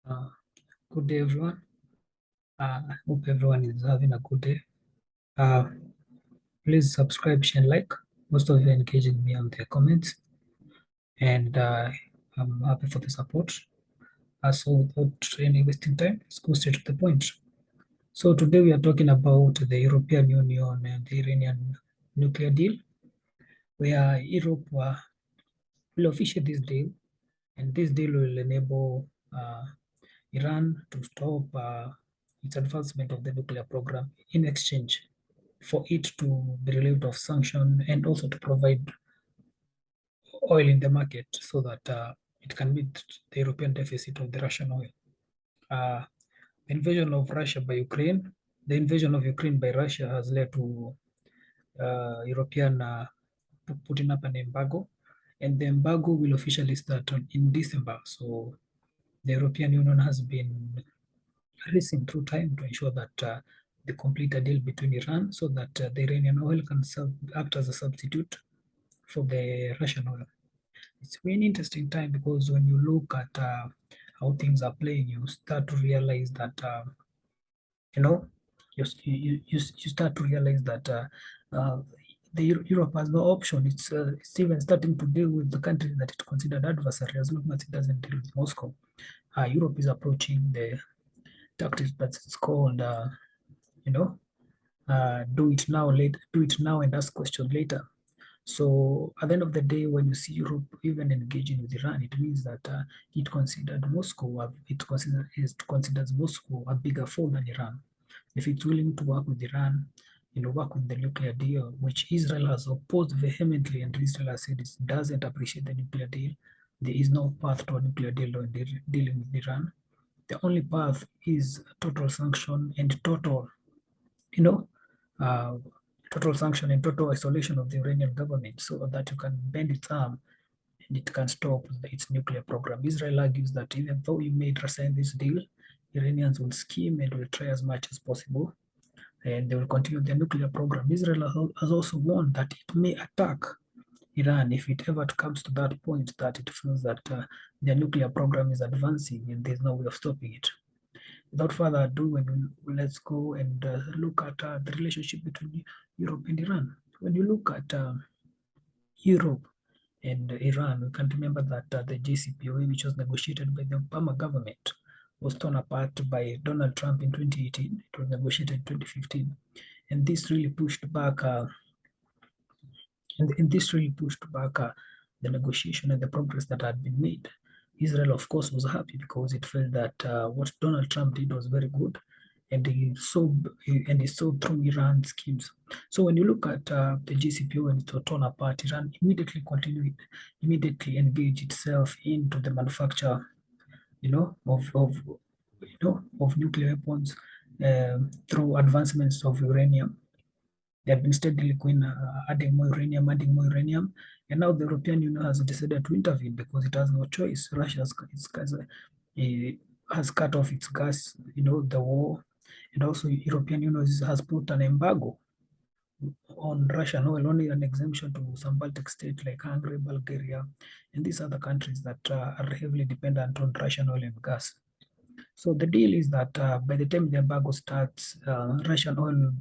Uh, Good day, everyone. I hope everyone is having a good day. Uh, Please subscribe, share, and like. Most of you are engaging me on the comments, and I'm happy for the support. So, without any wasting time, let's go straight to the point. So, today we are talking about the European Union and the Iranian nuclear deal, where Europe will officiate this deal, and this deal will enable Iran to stop its advancement of the nuclear program in exchange for it to be relieved of sanction and also to provide oil in the market so that it can meet the European deficit of the Russian oil. Uh, the invasion of Russia by Ukraine, the invasion of Ukraine by Russia has led to European putting up an embargo, and the embargo will officially start in December. So the European Union has been racing through time to ensure that they complete a deal between Iran so that the Iranian oil can act as a substitute for the Russian oil. It's been an interesting time because when you look at how things are playing, you start to realize that you know you start to realize that Europe has no option. It's even starting to deal with the countries that it considered adversary as long as it doesn't deal with Moscow. Europe is approaching the tactics that's called you know do it now, do it now, and ask questions later. So at the end of the day, when you see Europe even engaging with Iran, it means that it considers Moscow a bigger foe than Iran. If it's willing to work with Iran, work with the nuclear deal, which Israel has opposed vehemently, and Israel has said it doesn't appreciate the nuclear deal. There is no path to a nuclear deal when dealing with Iran. The only path is total sanction and you know, uh, total sanction and total isolation of the Iranian government so that you can bend its arm and it can stop its nuclear program. Israel argues that even though you may sign this deal, Iranians will scheme and will try as much as possible and they will continue their nuclear program. Israel has also warned that it may attack Iran if it ever comes to that point that it feels that their nuclear program is advancing and there's no way of stopping it. Without further ado, let's go and look at the relationship between Europe and Iran. When you look at Europe and Iran, we can remember that the JCPOA, which was negotiated by the Obama government, was torn apart by Donald Trump in 2018. It was negotiated in 2015, and this really pushed back. And this really pushed back the negotiation and the progress that had been made. Israel, of course, was happy because it felt that what Donald Trump did was very good, and he saw through Iran's schemes. So when you look at the GCPO and it was torn apart, Iran immediately engaged itself into the manufacture, of nuclear weapons through advancements of uranium. They have been steadily going, adding more uranium, and now the European Union has decided to intervene because it has no choice. Russia has cut off its gas, the war, and also European Union has put an embargo on Russian oil, only an exemption to some Baltic states like Hungary, Bulgaria, and these other countries that are heavily dependent on Russian oil and gas. So the deal is that by the time the embargo starts, Russian oil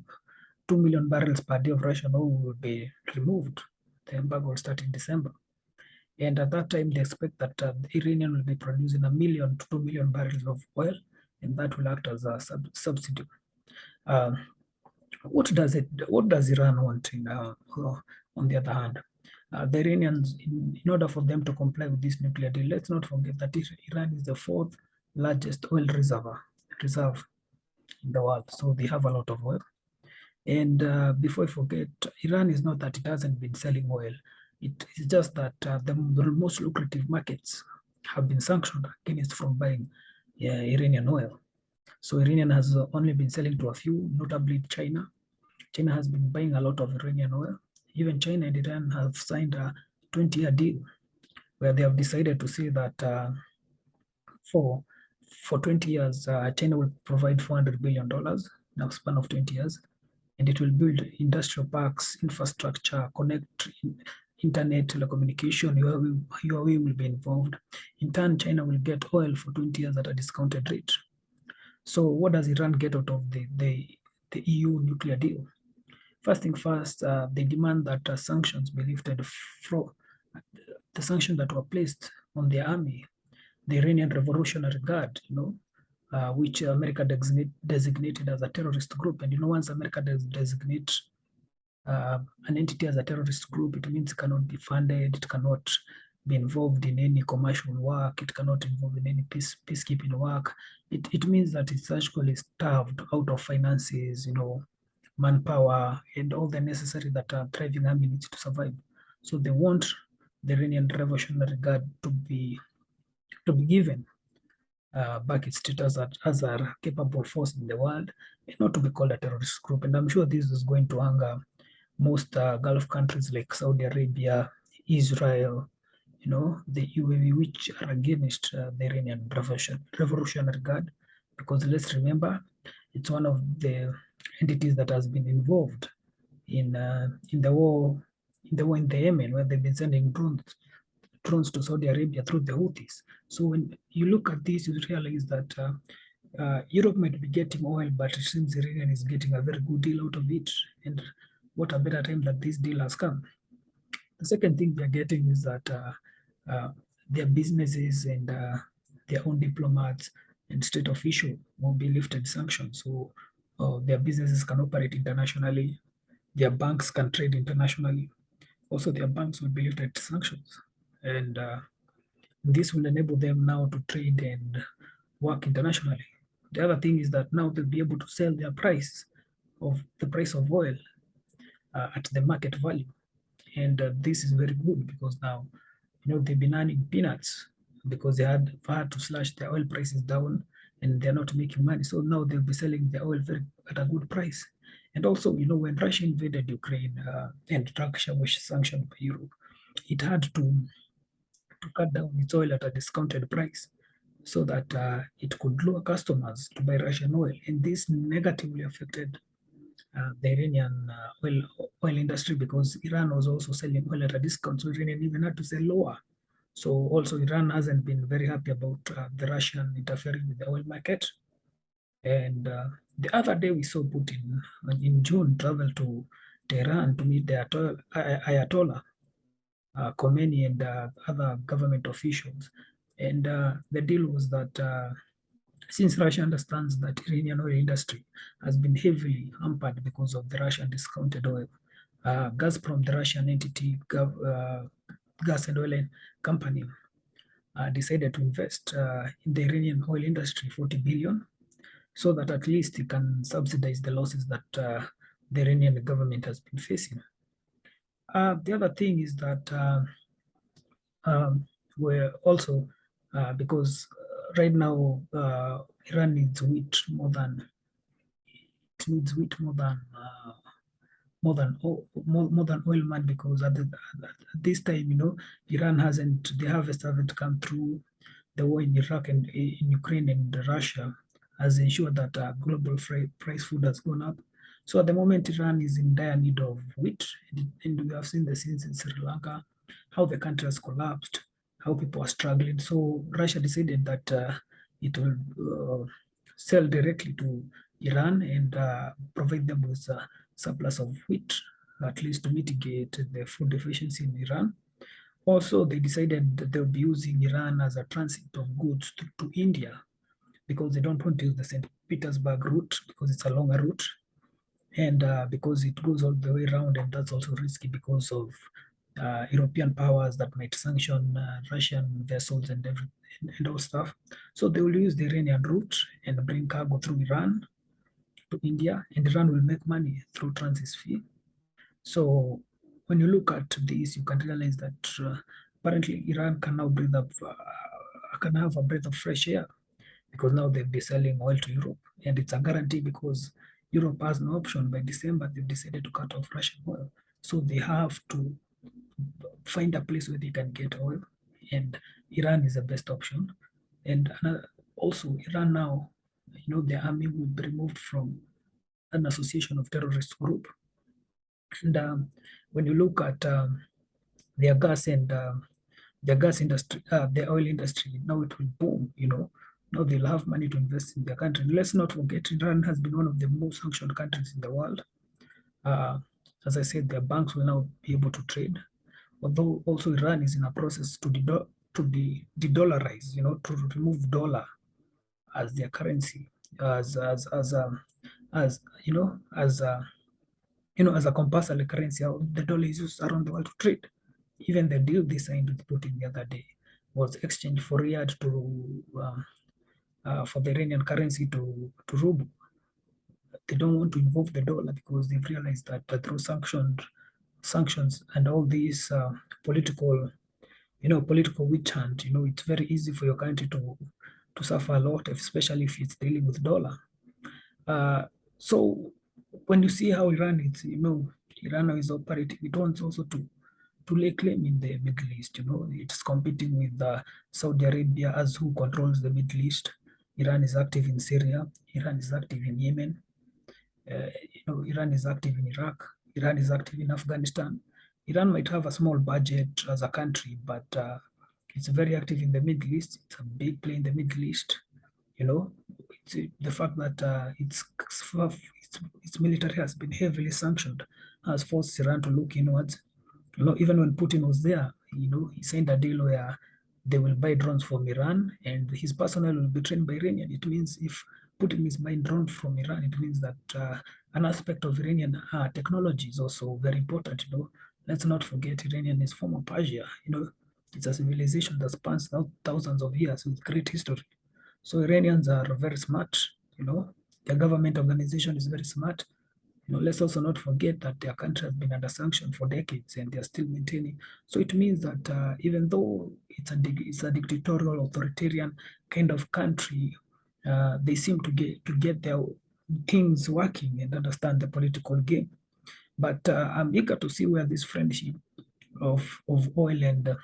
2 million barrels per day of Russian oil will be removed. The embargo will start in December. And at that time, they expect that the Iranian will be producing 1 million to 2 million barrels of oil, and that will act as a subsidy. What does Iran want on the other hand? The Iranians, in order for them to comply with this nuclear deal, let's not forget that Iran is the fourth largest oil reserve in the world. So they have a lot of oil. And before I forget, Iran is not that it hasn't been selling oil. It is just that the most lucrative markets have been sanctioned against from buying Iranian oil. So Iranian has only been selling to a few, notably China. China has been buying a lot of Iranian oil. Even China and Iran have signed a 20-year deal where they have decided to say that for 20 years, China will provide $400 billion in a span of 20 years. And it will build industrial parks, infrastructure, connect internet, telecommunication, Huawei will be involved. In turn, China will get oil for 20 years at a discounted rate. So what does Iran get out of the EU nuclear deal? First thing first, they demand that sanctions be lifted from the sanctions that were placed on the army, the Iranian Revolutionary Guard, which America designated as a terrorist group. And once America designates an entity as a terrorist group, it means it cannot be funded, it cannot be involved in any commercial work, it cannot involve in any peacekeeping work. It means that it's actually starved out of finances, manpower, and all the necessary that a thriving army needs to survive. So they want the Iranian Revolutionary Guard to be given back its status as a capable force in the world, and not to be called a terrorist group. And I'm sure this is going to anger most Gulf countries like Saudi Arabia, Israel, the UAE, which are against the Iranian Revolutionary Guard, because let's remember, it's one of the entities that has been involved in the war in the Yemen, where they've been sending drones to Saudi Arabia through the Houthis. So when you look at this, you realize that Europe might be getting oil, but it seems Iran is getting a very good deal out of it. And what a better time that this deal has come. The second thing they're getting is that their businesses and their own diplomats and state officials will be lifted sanctions. So their businesses can operate internationally, their banks can trade internationally. Also, their banks will be lifted sanctions. And this will enable them now to trade and work internationally. The other thing is that now they'll be able to sell the price of oil at the market value. And this is very good because now, they've been earning peanuts because they had to slash their oil prices down and they're not making money. So now they'll be selling the oil at a good price. And also, when Russia invaded Ukraine and Russia was sanctioned by Europe, it had to cut down its oil at a discounted price so that it could lure customers to buy Russian oil. And this negatively affected the Iranian oil industry because Iran was also selling oil at a discount, so Iran even had to sell lower. So also Iran hasn't been very happy about the Russian interfering with the oil market. And the other day we saw Putin in June travel to Tehran to meet the Ayatollah Khomeini and other government officials. And the deal was that since Russia understands that Iranian oil industry has been heavily hampered because of the Russian discounted oil, Gazprom, the Russian entity, gas and oil company, decided to invest in the Iranian oil industry 40 billion, so that at least it can subsidize the losses that the Iranian government has been facing. The other thing is that we're also, because right now Iran needs wheat more than oil, man, because at this time, Iran the harvest haven't come through. The war in Iraq and in Ukraine and Russia has ensured that global price food has gone up. So at the moment, Iran is in dire need of wheat, and we have seen the scenes in Sri Lanka, how the country has collapsed, how people are struggling. So Russia decided that it will sell directly to Iran and provide them with a surplus of wheat, at least to mitigate the food deficiency in Iran. Also, they decided that they'll be using Iran as a transit of goods to India because they don't want to use the St. Petersburg route because it's a longer route and because it goes all the way around, and that's also risky because of European powers that might sanction Russian vessels and all stuff. So they will use the Iranian route and bring cargo through Iran to India, and Iran will make money through transit fee. So when you look at this, you can realize that apparently Iran can now can have a breath of fresh air because now they'll be selling oil to Europe, and it's a guarantee because Europe has no option. By December, they've decided to cut off Russian oil, so they have to find a place where they can get oil, and Iran is the best option. And also, Iran now, the army will be removed from an association of terrorist group. And when you look at their gas and their gas industry, their oil industry. Now it will boom. Now they'll have money to invest in their country. Let's not forget, Iran has been one of the most sanctioned countries in the world. Uh, as I said, their banks will now be able to trade. Although also Iran is in a process to de-dollarize, to remove dollar as their currency, as as a compulsory currency. How the dollar is used around the world to trade. Even the deal they signed with Putin the other day was exchange for Riyadh for the Iranian currency to ruble. They don't want to involve the dollar because they've realized that through sanctions and all these political political witch hunt, it's very easy for your country to suffer a lot, especially if it's dealing with dollar. So when you see how Iran is operating, it wants also to lay claim in the Middle East. It's competing with Saudi Arabia as who controls the Middle East. Iran is active in Syria. Iran is active in Yemen. Iran is active in Iraq. Iran is active in Afghanistan. Iran might have a small budget as a country, but it's very active in the Middle East. It's a big play in the Middle East. It's the fact that its military has been heavily sanctioned has forced Iran to look inwards. Even when Putin was there, he signed a deal where they will buy drones from Iran and his personnel will be trained by Iranian. It means if Putin is buying drones from Iran, it means that an aspect of Iranian technology is also very important. Let's not forget Iranian is former Persia. It's a civilization that spans thousands of years with great history. So Iranians are very smart. Their government organization is very smart. Let's also not forget that their country has been under sanction for decades and they're still maintaining. So it means that even though it's a dictatorial, authoritarian kind of country, they seem to get their things working and understand the political game. But I'm eager to see where this friendship of oil and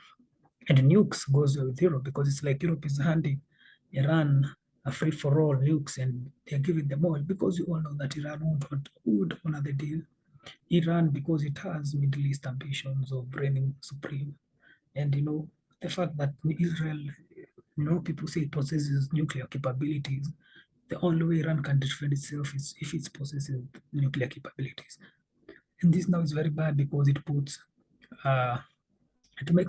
nukes goes with Europe, because it's like Europe is handing Iran a free for all nukes and they're giving them oil, because you all know that Iran would honor the deal. Iran, because it has Middle East ambitions of reigning supreme, and the fact that Israel, people say it possesses nuclear capabilities. The only way Iran can defend itself is if it possesses nuclear capabilities. And this now is very bad because it makes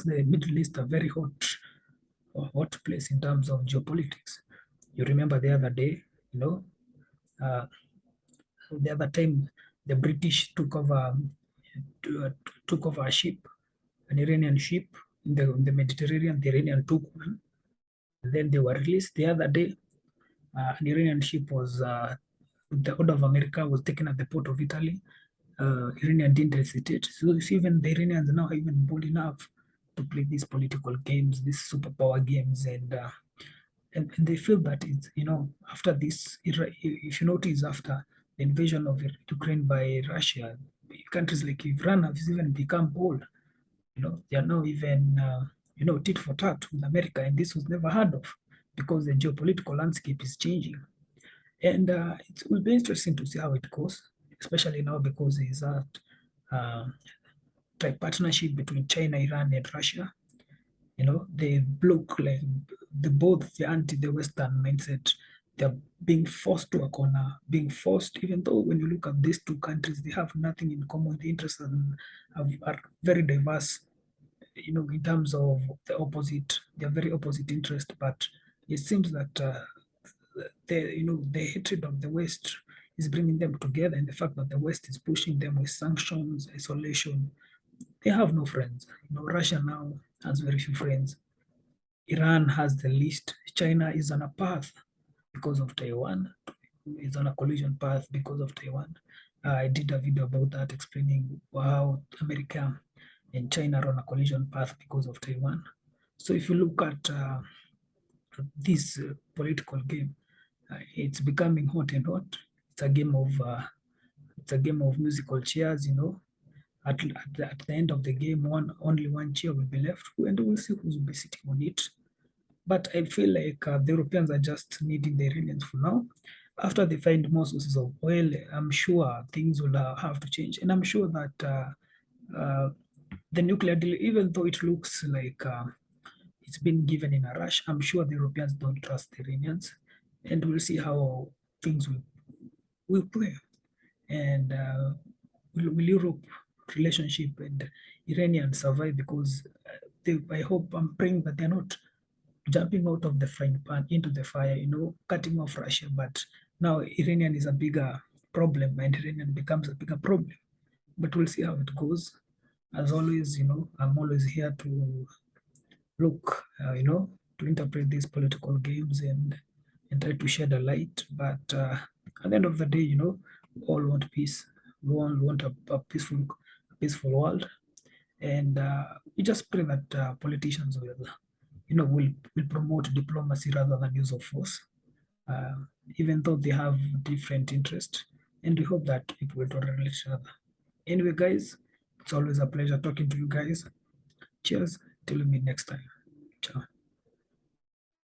the Middle East a very hot place in terms of geopolitics. You remember the other day, uh, the other time the British took over a ship, an Iranian ship in the Mediterranean. The Iranian took one, and then they were released. The other day, an Iranian ship was, the order of America, was taken at the port of Italy. Iranian didn't hesitate. So even the Iranians now are even bold enough to play these political games, these superpower games, and they feel that it's, after this, if you notice, after the invasion of Ukraine by Russia, countries like Iran have even become bold. They are now even, tit for tat with America, and this was never heard of because the geopolitical landscape is changing. And it will be interesting to see how it goes, especially now because there is that uh, partnership between China, Iran, and Russia. They look like the anti the Western mindset. They're being forced to a corner, being forced, even though when you look at these two countries, they have nothing in common. The interests are very diverse, in terms of they're very opposite interests, but it seems that the hatred of the West is bringing them together, and the fact that the West is pushing them with sanctions, isolation, they have no friends. Russia now has very few friends. Iran has the least. China is on a path because of Taiwan. Is on a collision path because of Taiwan. I did a video about that explaining how America and China are on a collision path because of Taiwan. So if you look at this political game, it's becoming hot and hot. It's a game of musical chairs. At the end of the game, only one chair will be left, and we'll see who will be sitting on it. But I feel like the Europeans are just needing the Iranians for now. After they find more sources of oil, I'm sure things will have to change, and I'm sure that the nuclear deal, even though it looks like it's been given in a rush, I'm sure the Europeans don't trust the Iranians, and we'll see how things will play. And will Europe relationship and Iranians survive? Because I hope, I'm praying that they're not jumping out of the frying pan into the fire, cutting off Russia. But now Iranian is a bigger problem, and Iranian becomes a bigger problem. But we'll see how it goes. As always, I'm always here to look, to interpret these political games and try to shed a light. But at the end of the day, we all want peace. We all want a peaceful world, and we just pray that politicians will promote diplomacy rather than use of force, uh, even though they have different interests. And we hope that people will tolerate each other. Anyway, guys, it's always a pleasure talking to you guys. Cheers. Till we meet next time. Ciao.